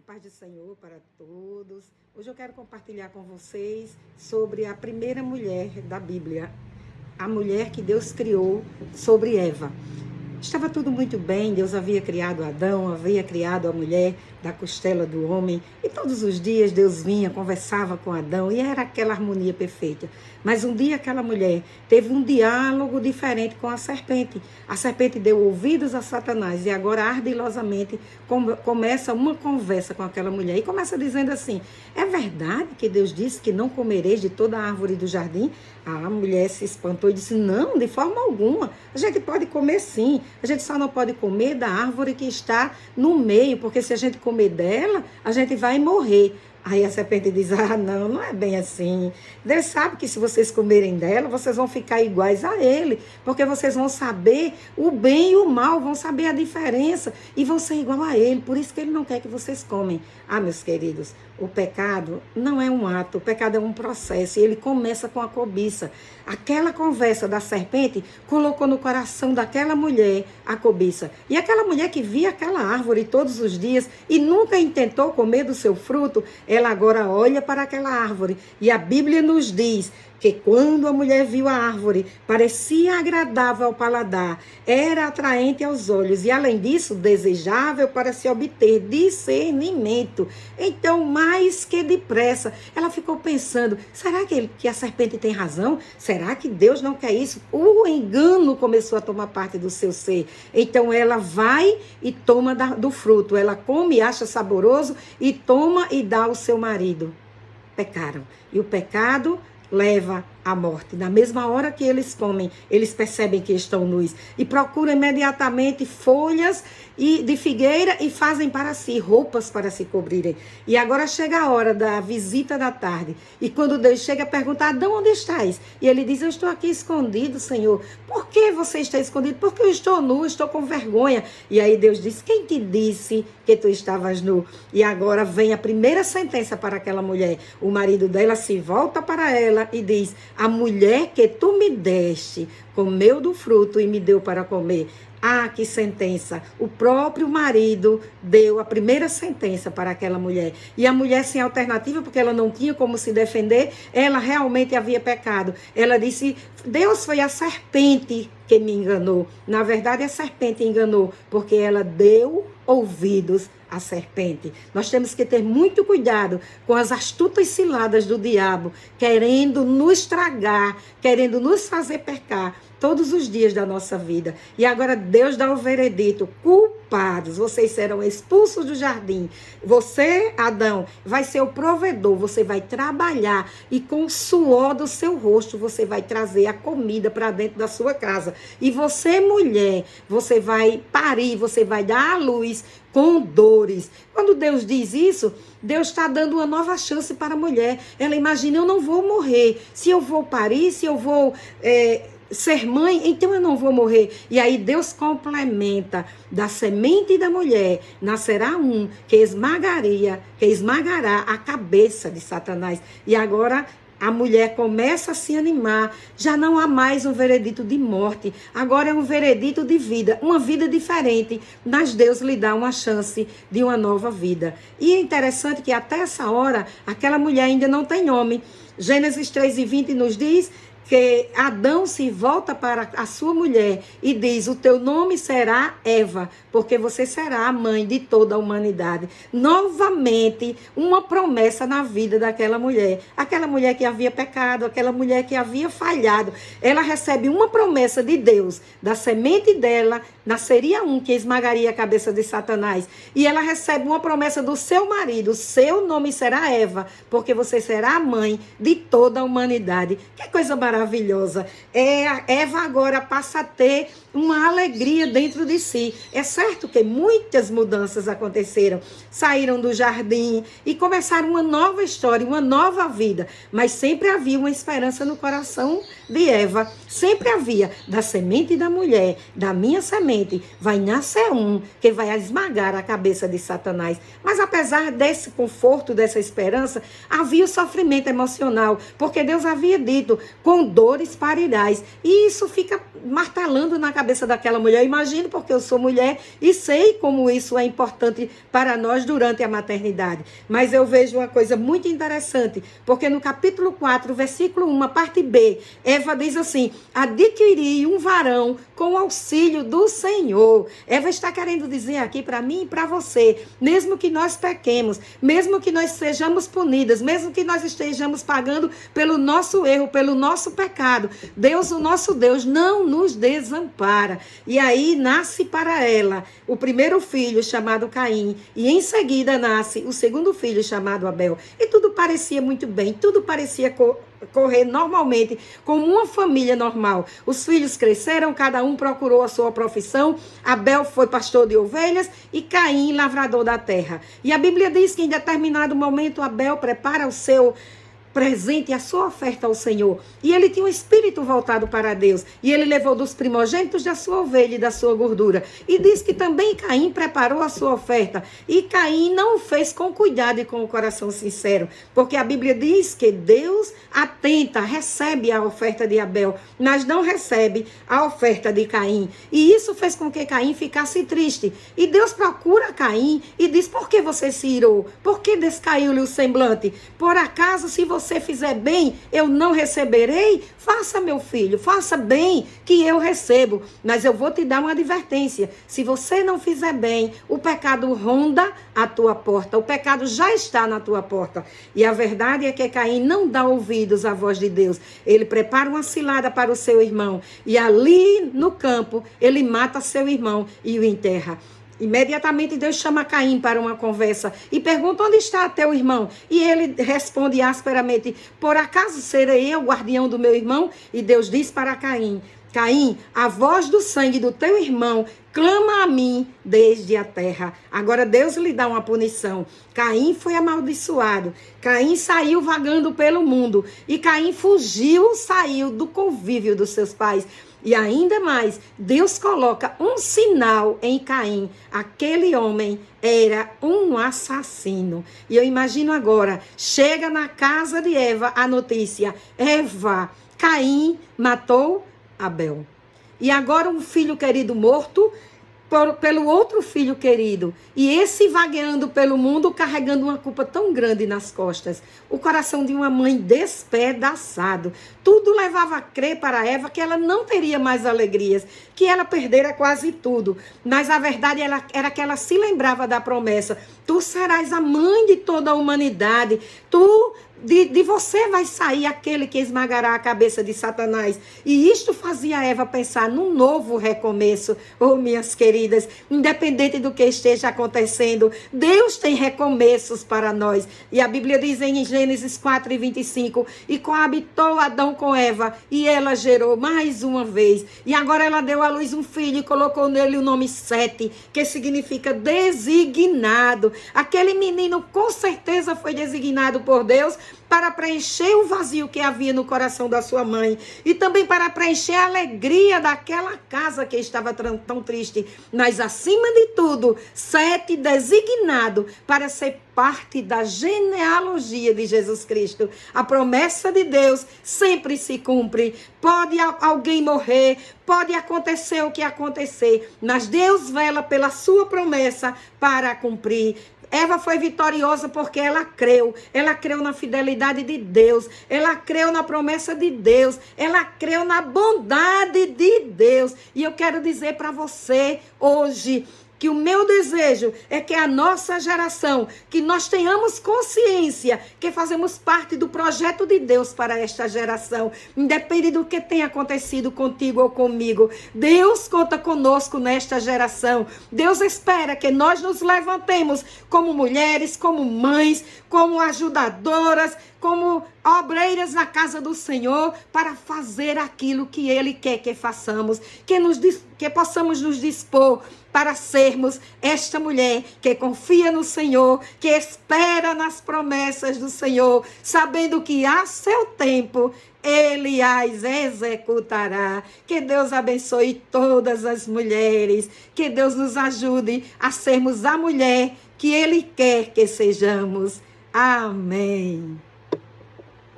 A paz do Senhor para todos. Hoje eu quero compartilhar com vocês sobre a primeira mulher da Bíblia, a mulher que Deus criou, sobre Eva. Estava tudo muito bem, Deus havia criado Adão, havia criado a mulher da costela do homem, e todos os dias Deus vinha, conversava com Adão, e era aquela harmonia perfeita. Mas um dia aquela mulher teve um diálogo diferente com a serpente. A serpente deu ouvidos a Satanás, e agora ardilosamente começa uma conversa com aquela mulher, e começa dizendo assim: é verdade que Deus disse que não comereis de toda a árvore do jardim? A mulher se espantou e disse: não, de forma alguma, a gente pode comer sim, a gente só não pode comer da árvore que está no meio, porque se a gente comer dela, a gente vai morrer. Aí a serpente diz: ah, não, não é bem assim. Deus sabe que se vocês comerem dela, vocês vão ficar iguais a ele, porque vocês vão saber o bem e o mal, vão saber a diferença e vão ser igual a ele. Por isso que ele não quer que vocês comem. Ah, meus queridos, o pecado não é um ato, o pecado é um processo, e ele começa com a cobiça. Aquela conversa da serpente colocou no coração daquela mulher a cobiça. E aquela mulher que via aquela árvore todos os dias e nunca intentou comer do seu fruto, ela agora olha para aquela árvore. E a Bíblia nos diz que quando a mulher viu a árvore, parecia agradável ao paladar, era atraente aos olhos e, além disso, desejável para se obter discernimento. Então, mais que depressa, ela ficou pensando: será que a serpente tem razão? Será que Deus não quer isso? O engano começou a tomar parte do seu ser. Então, ela vai e toma do fruto. Ela come e acha saboroso e toma e dá ao seu marido. Pecaram. E o pecado leva à morte. Na mesma hora que eles comem, eles percebem que estão nus e procuram imediatamente folhas de figueira e fazem para si roupas para se cobrirem. E agora chega a hora da visita da tarde. E quando Deus chega a perguntar: Adão, onde estás? E ele diz: eu estou aqui escondido, Senhor. Por que você está escondido? Porque eu estou nu, estou com vergonha. E aí Deus diz: quem te disse que tu estavas nu? E agora vem a primeira sentença para aquela mulher. O marido dela se volta para ela e diz: a mulher que tu me deste comeu do fruto e me deu para comer. Ah, que sentença! O próprio marido deu a primeira sentença para aquela mulher. E a mulher, sem alternativa, porque ela não tinha como se defender, ela realmente havia pecado. Ela disse: Deus, foi a serpente que me enganou. Na verdade, a serpente enganou, porque ela deu ouvidos à serpente. Nós temos que ter muito cuidado com as astutas ciladas do diabo, querendo nos estragar, querendo nos fazer pecar todos os dias da nossa vida. E agora Deus dá o veredito: culpados, vocês serão expulsos do jardim. Você, Adão, vai ser o provedor, você vai trabalhar e com o suor do seu rosto você vai trazer a comida para dentro da sua casa. E você, mulher, você vai parir, você vai dar à luz com dores. Quando Deus diz isso, Deus está dando uma nova chance para a mulher. Ela imagina: eu não vou morrer. Se eu vou parir, se eu vou ser mãe, então eu não vou morrer. E aí Deus complementa: da semente da mulher nascerá um que esmagará a cabeça de Satanás. E agora a mulher começa a se animar. Já não há mais um veredito de morte. Agora é um veredito de vida. Uma vida diferente. Mas Deus lhe dá uma chance de uma nova vida. E é interessante que até essa hora, aquela mulher ainda não tem nome. Gênesis 3:20 nos diz que Adão se volta para a sua mulher e diz: o teu nome será Eva, porque você será a mãe de toda a humanidade. Novamente, uma promessa na vida daquela mulher. Aquela mulher que havia pecado, aquela mulher que havia falhado. Ela recebe uma promessa de Deus. Da semente dela nasceria um que esmagaria a cabeça de Satanás. E ela recebe uma promessa do seu marido: seu nome será Eva, porque você será a mãe de toda a humanidade. Que coisa maravilhosa. Eva agora passa a ter uma alegria dentro de si. É certo que muitas mudanças aconteceram. Saíram do jardim e começaram uma nova história, uma nova vida. Mas sempre havia uma esperança no coração de Eva. Sempre havia: da semente da mulher, da minha semente, semente vai nascer um que vai esmagar a cabeça de Satanás. Mas apesar desse conforto, dessa esperança, havia o sofrimento emocional, porque Deus havia dito, com dores parirás. E isso fica martelando na cabeça daquela mulher. Imagino, porque eu sou mulher e sei como isso é importante para nós durante a maternidade. Mas eu vejo uma coisa muito interessante, porque no capítulo 4, versículo 1, a parte B, Eva diz assim, adquiri um varão com o auxílio do Senhor. Eva está querendo dizer aqui para mim e para você, mesmo que nós pequemos, mesmo que nós sejamos punidas, mesmo que nós estejamos pagando pelo nosso erro, pelo nosso pecado, Deus, o nosso Deus, não nos desampara. E aí nasce para ela o primeiro filho chamado Caim, e em seguida nasce o segundo filho chamado Abel. E tudo parecia muito bem, tudo parecia correr normalmente, como uma família normal. Os filhos cresceram, cada um procurou a sua profissão. Abel foi pastor de ovelhas e Caim lavrador da terra. E a Bíblia diz que em determinado momento Abel prepara o seu presente, a sua oferta ao Senhor. E ele tinha um espírito voltado para Deus. E ele levou dos primogênitos da sua ovelha e da sua gordura. E diz que também Caim preparou a sua oferta. E Caim não o fez com cuidado e com o coração sincero. Porque a Bíblia diz que Deus atenta, recebe a oferta de Abel, mas não recebe a oferta de Caim. E isso fez com que Caim ficasse triste. E Deus procura Caim e diz, por que você se irou? Por que descaiu-lhe o semblante? Por acaso, se você fizer bem, eu não receberei? Faça, meu filho, faça bem, que eu recebo. Mas eu vou te dar uma advertência. Se você não fizer bem, o pecado ronda a tua porta. O pecado já está na tua porta. E a verdade é que Caim não dá ouvidos à voz de Deus. Ele prepara uma cilada para o seu irmão. E ali no campo, ele mata seu irmão e o enterra. Imediatamente Deus chama Caim para uma conversa e pergunta, onde está teu irmão? E ele responde asperamente, por acaso serei eu o guardião do meu irmão? E Deus diz para Caim, Caim, a voz do sangue do teu irmão clama a mim desde a terra. Agora Deus lhe dá uma punição. Caim foi amaldiçoado. Caim saiu vagando pelo mundo. E Caim saiu do convívio dos seus pais. E ainda mais, Deus coloca um sinal em Caim. Aquele homem era um assassino. E eu imagino agora, chega na casa de Eva a notícia, Eva, Caim matou Abel. E agora um filho querido morto pelo outro filho querido. E esse vagueando pelo mundo, carregando uma culpa tão grande nas costas. O coração de uma mãe despedaçado. Tudo levava a crer para Eva que ela não teria mais alegrias, que ela perdera quase tudo. Mas a verdade era que ela se lembrava da promessa. Tu serás a mãe de toda a humanidade. De você vai sair aquele que esmagará a cabeça de Satanás. E isto fazia Eva pensar num novo recomeço. Oh, minhas queridas, independente do que esteja acontecendo, Deus tem recomeços para nós. E a Bíblia diz em Gênesis 4:25, e coabitou Adão com Eva, e ela gerou mais uma vez. E agora ela deu à luz um filho e colocou nele o nome Sete, que significa designado. Aquele menino com certeza foi designado por Deus para preencher o vazio que havia no coração da sua mãe e também para preencher a alegria daquela casa que estava tão triste. Mas, acima de tudo, Sete designado para ser parte da genealogia de Jesus Cristo. A promessa de Deus sempre se cumpre. Pode alguém morrer, pode acontecer o que acontecer, mas Deus vela pela sua promessa para cumprir. Eva foi vitoriosa porque ela creu na fidelidade de Deus, ela creu na promessa de Deus, ela creu na bondade de Deus. E eu quero dizer para você hoje, que o meu desejo é que a nossa geração, que nós tenhamos consciência que fazemos parte do projeto de Deus para esta geração. Independe do que tenha acontecido contigo ou comigo. Deus conta conosco nesta geração. Deus espera que nós nos levantemos como mulheres, como mães, como ajudadoras, como obreiras na casa do Senhor para fazer aquilo que Ele quer que façamos, que possamos nos dispor para sermos esta mulher que confia no Senhor, que espera nas promessas do Senhor, sabendo que a seu tempo Ele as executará. Que Deus abençoe todas as mulheres, que Deus nos ajude a sermos a mulher que Ele quer que sejamos. Amém.